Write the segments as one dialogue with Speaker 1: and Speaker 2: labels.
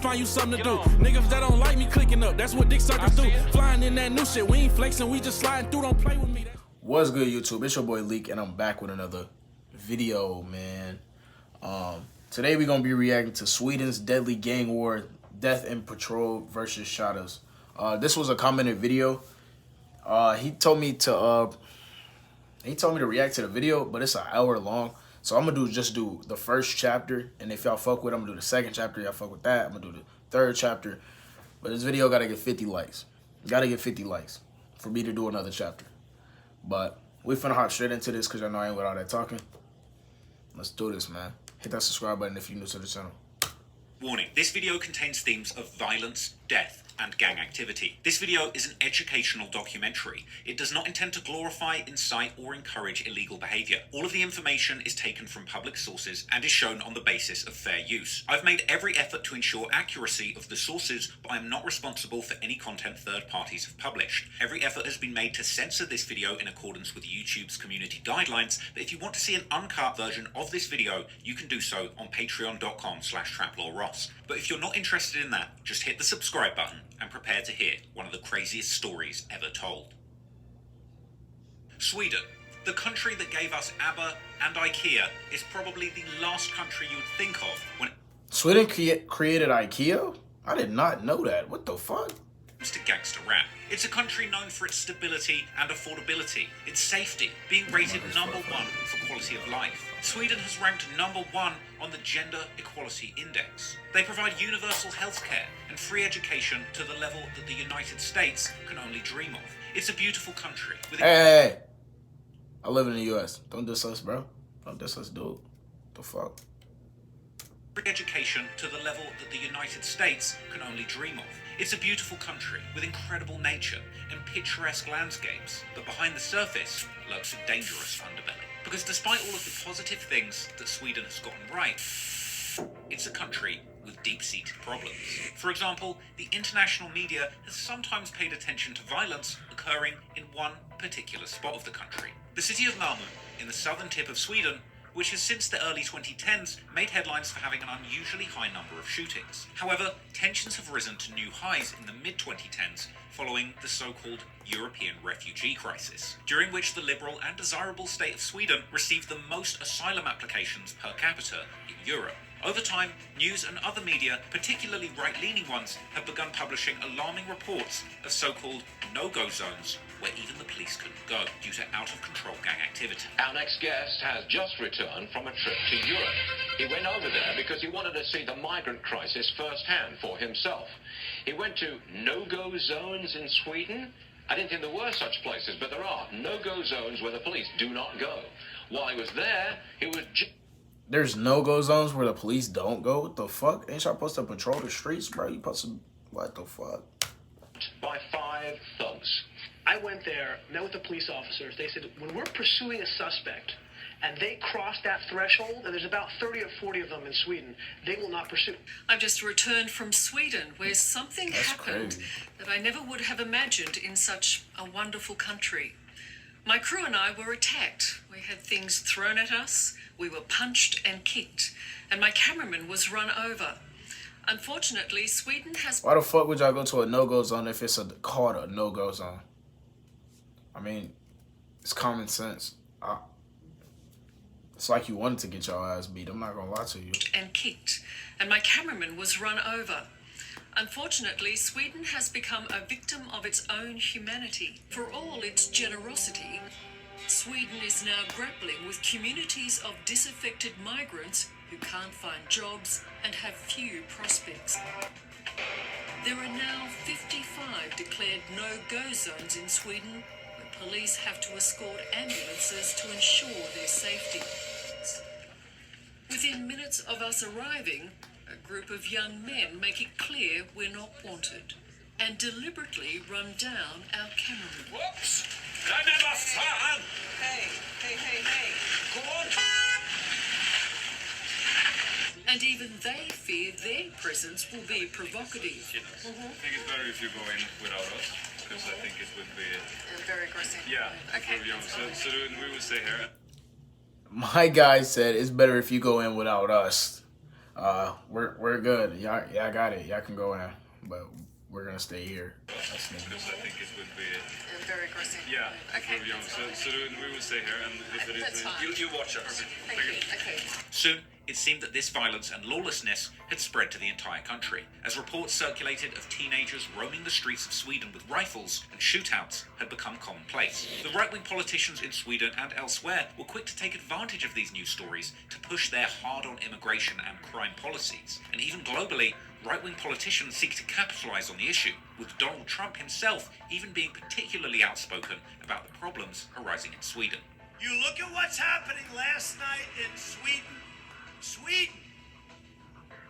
Speaker 1: find you something to do. Niggas that don't like me clicking up, that's what dick suckers do. Flying in that new shit, we ain't flexing, we just sliding through, don't play with me.
Speaker 2: What's good, YouTube? It's your boy Leak, and I'm back with another video, man. Today we're gonna be reacting to Sweden's deadly gang war, Death in Patrol versus Shottaz. This was a commented video. He told me to react to the video, but it's an hour long. So I'm gonna just do the first chapter, and if y'all fuck with it, I'm gonna do the second chapter. Y'all fuck with that, I'm gonna do the third chapter. But this video gotta get 50 likes. Gotta get 50 likes for me to do another chapter. But we finna hop straight into this because y'all know I ain't with all that talking. Let's do this, man. Hit that subscribe button if you're new to the channel.
Speaker 3: Warning, this video contains themes of violence, death, and gang activity. This video is an educational documentary. It does not intend to glorify, incite, or encourage illegal behavior. All of the information is taken from public sources and is shown on the basis of fair use. I've made every effort to ensure accuracy of the sources, but I am not responsible for any content third parties have published. Every effort has been made to censor this video in accordance with YouTube's community guidelines, but if you want to see an uncut version of this video, you can do so on patreon.com/traplawross. But if you're not interested in that, just hit the subscribe button and prepare to hear one of the craziest stories ever told. Sweden, the country that gave us ABBA and IKEA, is probably the last country you would think of when
Speaker 2: Sweden created IKEA? I did not know that. What the fuck?
Speaker 3: to gangster rap. It's a country known for its stability and affordability, its safety, being rated #1 for quality of life. Sweden has ranked #1 on the Gender Equality Index. They provide universal healthcare and free education to the level that the United States can only dream of. It's a beautiful country.
Speaker 2: Hey, I live in the US. Don't diss us, bro. Don't diss us, dude. The fuck?
Speaker 3: Free education to the level that the United States can only dream of. It's a beautiful country with incredible nature and picturesque landscapes, but behind the surface lurks a dangerous underbelly. Because despite all of the positive things that Sweden has gotten right, it's a country with deep-seated problems. For example, the international media has sometimes paid attention to violence occurring in one particular spot of the country. The city of Malmö, in the southern tip of Sweden, which has since the early 2010s made headlines for having an unusually high number of shootings. However, tensions have risen to new highs in the mid-2010s following the so-called European refugee crisis, during which the liberal and desirable state of Sweden received the most asylum applications per capita in Europe. Over time, news and other media, particularly right-leaning ones, have begun publishing alarming reports of so-called no-go zones where even the police couldn't go due to out-of-control gang activity.
Speaker 4: Our next guest has just returned from a trip to Europe. He went over there because he wanted to see the migrant crisis firsthand for himself. He went to no-go zones in Sweden. I didn't think there were such places, but there are no-go zones where the police do not go. While he was there, he was...
Speaker 2: There's no-go zones where the police don't go? What the fuck? Ain't y'all supposed to patrol the streets, bro? You supposed to... What the fuck?
Speaker 4: By 5 thugs.
Speaker 5: I went there, met with the police officers. They said, when we're pursuing a suspect and they cross that threshold, and there's about 30 or 40 of them in Sweden, they will not pursue.
Speaker 6: I've just returned from Sweden, where something happened that I never would have imagined in such a wonderful country. My crew and I were attacked. We had things thrown at us, we were punched and kicked, and my cameraman was run over. Unfortunately, Sweden has...
Speaker 2: Why the fuck would y'all go to a no-go zone if it's called a no-go zone? I mean, it's common sense. It's like you wanted to get your ass beat. I'm not gonna lie to you.
Speaker 6: And kicked, and my cameraman was run over. Unfortunately, Sweden has become a victim of its own humanity. For all its generosity, Sweden is now grappling with communities of disaffected migrants who can't find jobs and have few prospects. There are now 55 declared no-go zones in Sweden, where police have to escort ambulances to ensure their safety. Within minutes of us arriving, a group of young men make it clear we're not wanted and deliberately run down our cameraman.
Speaker 3: Whoops! Nej men vad fan!
Speaker 6: Hey.
Speaker 3: Gå on!
Speaker 6: And even they fear their presence will be provocative.
Speaker 7: I think it's better if you go in without us, because I think it would be...
Speaker 6: Very aggressive.
Speaker 7: Yeah,
Speaker 6: Okay.
Speaker 7: so we will stay here.
Speaker 2: My guy said it's better if you go in without us. We're good. Y'all got it. Y'all can go in, but we're gonna stay here.
Speaker 7: Because I think it would be.
Speaker 6: Very aggressive.
Speaker 7: Yeah,
Speaker 6: Okay.
Speaker 7: it will be young. So we will stay here, and if it
Speaker 6: That's
Speaker 7: is,
Speaker 6: fine.
Speaker 7: you watch us.
Speaker 6: Thank you. Okay.
Speaker 3: Soon, it seemed that this violence and lawlessness had spread to the entire country, as reports circulated of teenagers roaming the streets of Sweden with rifles, and shootouts had become commonplace. The right-wing politicians in Sweden and elsewhere were quick to take advantage of these news stories to push their hard-on immigration and crime policies. And even globally, right-wing politicians seek to capitalize on the issue, with Donald Trump himself even being particularly outspoken about the problems arising in Sweden.
Speaker 8: You look at what's happening last night in Sweden. Sweden.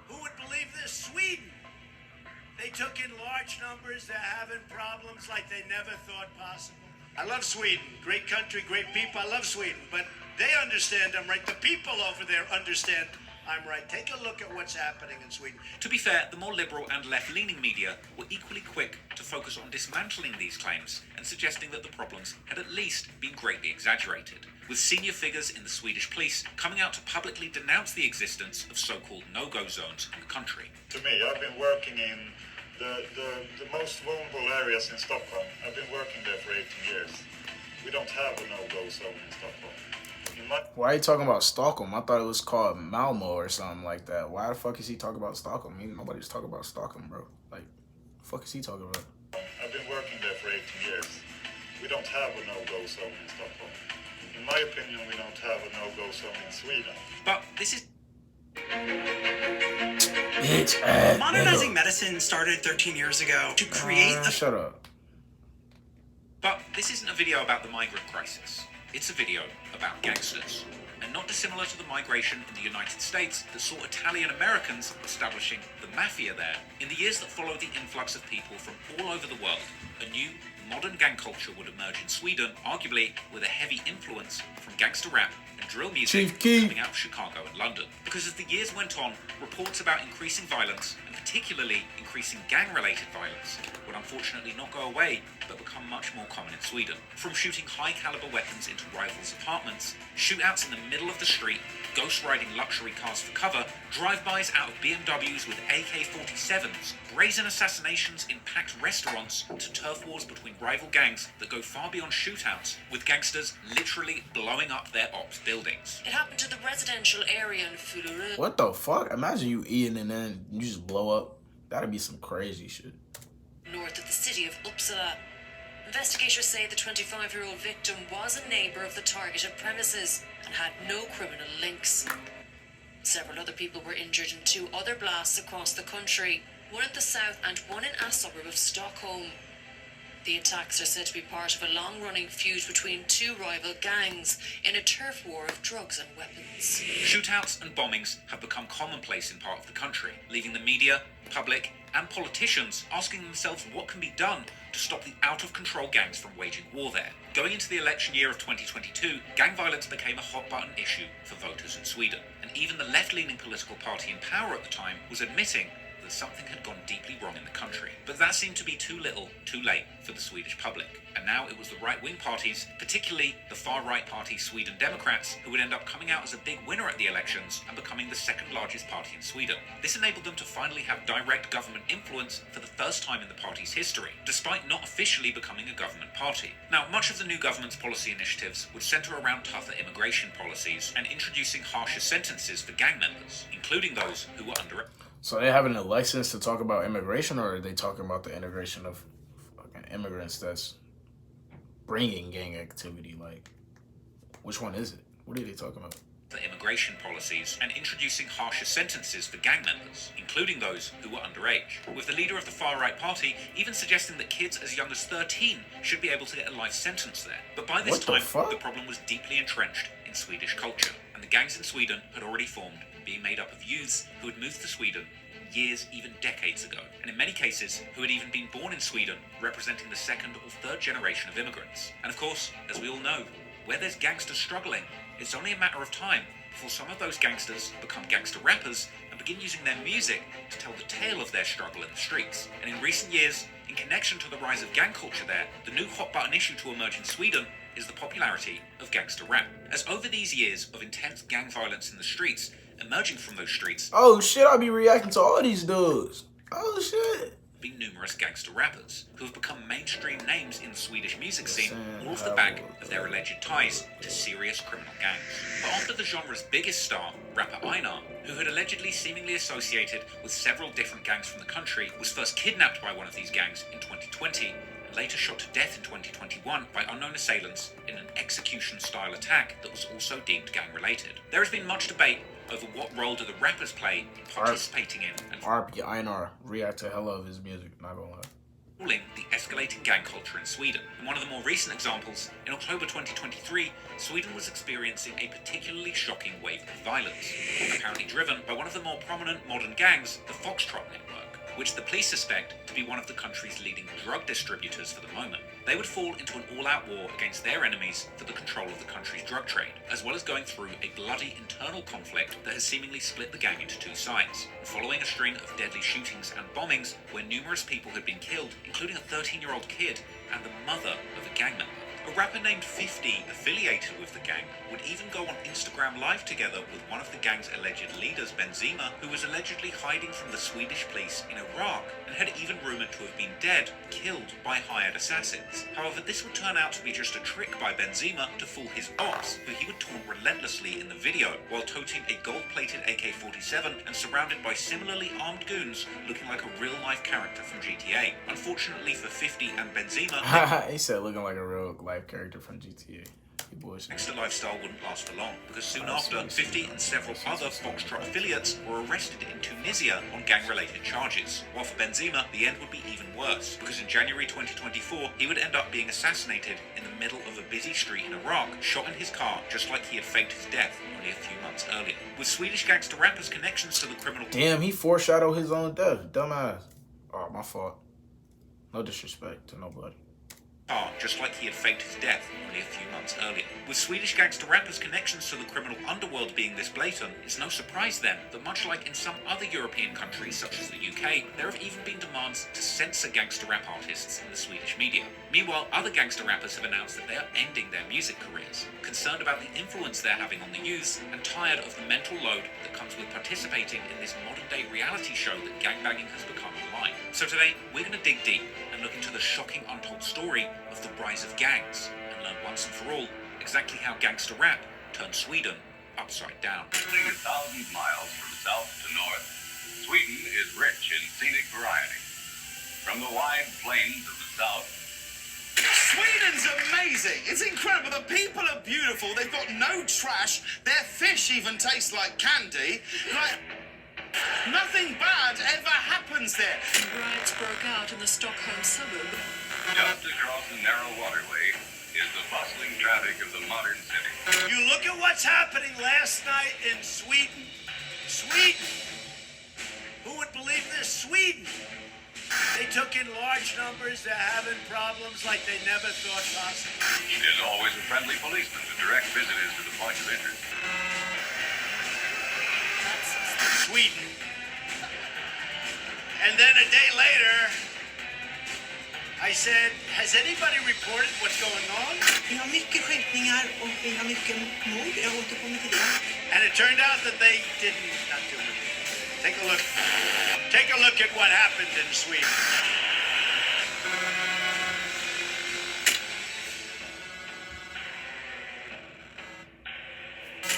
Speaker 8: Who would believe this? Sweden. They took in large numbers. They're having problems like they never thought possible. I love Sweden. Great country, great people. I love Sweden. But they understand I'm right. The people over there understand I'm right. Take a look at what's happening in Sweden.
Speaker 3: To be fair, the more liberal and left-leaning media were equally quick to focus on dismantling these claims and suggesting that the problems had at least been greatly exaggerated, with senior figures in the Swedish police coming out to publicly denounce the existence of so-called no-go zones in the country.
Speaker 9: To me, I've been working in the most vulnerable areas in Stockholm. I've been working there for 18 years. We don't have a no-go zone in Stockholm.
Speaker 2: Why are you talking about Stockholm? I thought it was called Malmo or something like that. Why the fuck is he talking about Stockholm? I mean, nobody's talking about Stockholm, bro. Like, the fuck is he talking about?
Speaker 9: I've been working there for 18 years. We don't have a no-go zone in Stockholm. In my opinion, we don't have a no-go zone in Sweden.
Speaker 3: But this is...
Speaker 10: Modernizing medicine started 13 years ago to create a...
Speaker 2: Shut up.
Speaker 3: But this isn't a video about the migrant crisis. It's a video about gangsters. And not dissimilar to the migration in the United States that saw Italian Americans establishing the mafia there, in the years that followed the influx of people from all over the world, a new, modern gang culture would emerge in Sweden, arguably with a heavy influence from gangster rap and drill music coming out of Chicago and London. Because as the years went on, reports about increasing violence, and particularly increasing gang-related violence, would unfortunately not go away, but become much more common in Sweden. From shooting high-caliber weapons into rivals' apartments, shootouts in the middle of the street, ghost-riding luxury cars for cover, drive-bys out of BMWs with AK-47s, brazen assassinations in packed restaurants, to turf wars between rival gangs that go far beyond shootouts, with gangsters literally blowing up their ops buildings.
Speaker 6: It happened to the residential area in Fullerud.
Speaker 2: What the fuck? Imagine you eating and then you just blow up. That'd be some crazy shit.
Speaker 6: North of the city of Uppsala. Investigators say the 25-year-old victim was a neighbour of the targeted premises and had no criminal links. Several other people were injured in two other blasts across the country, one in the south and one in a suburb of Stockholm. The attacks are said to be part of a long-running feud between two rival gangs in a turf war of drugs and weapons.
Speaker 3: Shootouts and bombings have become commonplace in part of the country, leaving the media, public, and politicians asking themselves what can be done to stop the out-of-control gangs from waging war there. Going into the election year of 2022, gang violence became a hot-button issue for voters in Sweden, and even the left-leaning political party in power at the time was admitting that something had gone deeply wrong in the country. But that seemed to be too little, too late for the Swedish public. And now it was the right-wing parties, particularly the far-right party Sweden Democrats, who would end up coming out as a big winner at the elections and becoming the second largest party in Sweden. This enabled them to finally have direct government influence for the first time in the party's history, despite not officially becoming a government party. Now, much of the new government's policy initiatives would centre around tougher immigration policies and introducing harsher sentences for gang members, including those who were under...
Speaker 2: So they having elections to talk about immigration, or are they talking about the integration of fucking immigrants that's bringing gang activity? Like, which one is it? What are they talking about?
Speaker 3: The immigration policies and introducing harsher sentences for gang members, including those who were underage, with the leader of the far-right party even suggesting that kids as young as 13 should be able to get a life sentence there. But by this time, the problem was deeply entrenched in Swedish culture, and the gangs in Sweden had already formed, being made up of youths who had moved to Sweden years, even decades ago, and in many cases who had even been born in Sweden, representing the second or third generation of immigrants. And of course, as we all know, where there's gangsters struggling, it's only a matter of time before some of those gangsters become gangster rappers and begin using their music to tell the tale of their struggle in the streets. And in recent years, in connection to the rise of gang culture there, the new hot-button issue to emerge in Sweden is the popularity of gangster rap. As over these years of intense gang violence in the streets, emerging from those streets.
Speaker 2: Oh shit, I'll be reacting to all these dudes. Oh shit.
Speaker 3: Been numerous gangster rappers who have become mainstream names in the Swedish music scene, all off the back of their alleged ties to serious criminal gangs. But after the genre's biggest star, rapper Einar, who had allegedly seemingly associated with several different gangs from the country, was first kidnapped by one of these gangs in 2020 and later shot to death in 2021 by unknown assailants in an execution-style attack that was also deemed gang-related. There has been much debate over what role do the rappers play in participating in and
Speaker 2: RP Einar react to hella of his music, not gonna lie.
Speaker 3: fueling the escalating gang culture in Sweden. In one of the more recent examples, in October 2023, Sweden was experiencing a particularly shocking wave of violence, apparently driven by one of the more prominent modern gangs, the Foxtrot network, which the police suspect to be one of the country's leading drug distributors for the moment. They would fall into an all-out war against their enemies for the control of the country's drug trade, as well as going through a bloody internal conflict that has seemingly split the gang into two sides, following a string of deadly shootings and bombings where numerous people had been killed, including a 13-year-old kid and the mother of a gang member. A rapper named 50, affiliated with the gang, would even go on Instagram Live together with one of the gang's alleged leaders, Benzema, who was allegedly hiding from the Swedish police in Iraq and had even rumoured to have been dead, killed by hired assassins. However, this would turn out to be just a trick by Benzema to fool his boss, who he would taunt relentlessly in the video, while toting a gold-plated AK-47 and surrounded by similarly armed goons looking like a real-life character from GTA. Unfortunately for 50 and Benzema,
Speaker 2: he said looking like a real life character from GTA.
Speaker 3: Gangster lifestyle wouldn't last for long, because soon after, 50 and several other Foxtrot affiliates were arrested in Tunisia on gang-related charges. While for Benzema, the end would be even worse, because in January 2024, he would end up being assassinated in the middle of a busy street in Iraq, shot in his car, just like he had faked his death only a few months earlier. With Swedish gangster rappers' connections to the criminal...
Speaker 2: Damn, he foreshadowed his own death. Dumbass. Oh, my fault. No disrespect to nobody.
Speaker 3: Just like he had faked his death only a few months earlier. With Swedish gangster rappers' connections to the criminal underworld being this blatant, it's no surprise then that much like in some other European countries such as the UK, there have even been demands to censor gangster rap artists in the Swedish media. Meanwhile, other gangster rappers have announced that they are ending their music careers, concerned about the influence they're having on the youth and tired of the mental load that comes with participating in this modern-day reality show that gangbanging has become online. So today, we're going to dig deep and look into the shocking untold story of the rise of gangs and learn once and for all exactly how gangster rap turned Sweden upside down.
Speaker 11: 1,000 miles from south to north, Sweden is rich in scenic variety. From the wide plains of the south,
Speaker 12: Sweden's amazing. It's incredible. The people are beautiful. They've got no trash. Their fish even tastes like candy. Like, nothing bad ever happens there.
Speaker 6: Riots broke out in the Stockholm suburb.
Speaker 11: just across the narrow waterway, is the bustling traffic of the modern city.
Speaker 8: You look at what's happening last night in Sweden. Sweden! Who would believe this? Sweden! They took in large numbers. They're having problems like they never thought possible.
Speaker 11: There's always a friendly policeman to direct visitors to the point of interest.
Speaker 8: Sweden. And then a day later, I said, has anybody reported what's going on?
Speaker 10: Vi har mycket skjutningar och vi har mycket mord. Jag återkommer till det.
Speaker 8: And it turned out that they didn't not do it. Take a look. Take a look at what happened in Sweden.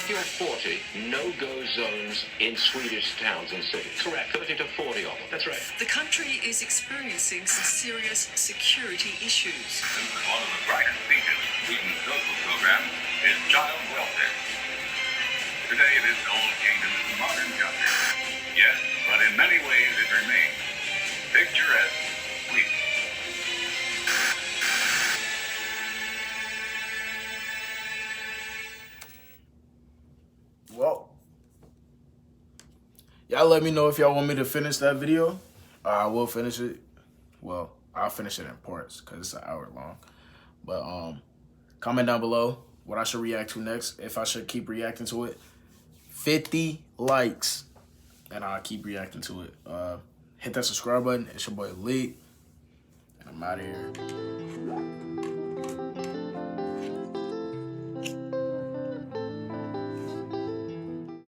Speaker 4: You have 40 no-go zones in Swedish towns and cities.
Speaker 5: Correct.
Speaker 4: 30 to 40 of them.
Speaker 5: That's right.
Speaker 6: The country is experiencing some serious security issues.
Speaker 11: One of the brightest features of Sweden's social program is child welfare. Today, this old kingdom is a modern country. Yes, but in many ways it remains picturesque Sweden.
Speaker 2: Well, y'all let me know if y'all want me to finish that video. I will finish it. Well, I'll finish it in parts because it's an hour long. But comment down below what I should react to next. If I should keep reacting to it. 50 likes. And I'll keep reacting to it. Hit that subscribe button. It's your boy Lee. And I'm out of here.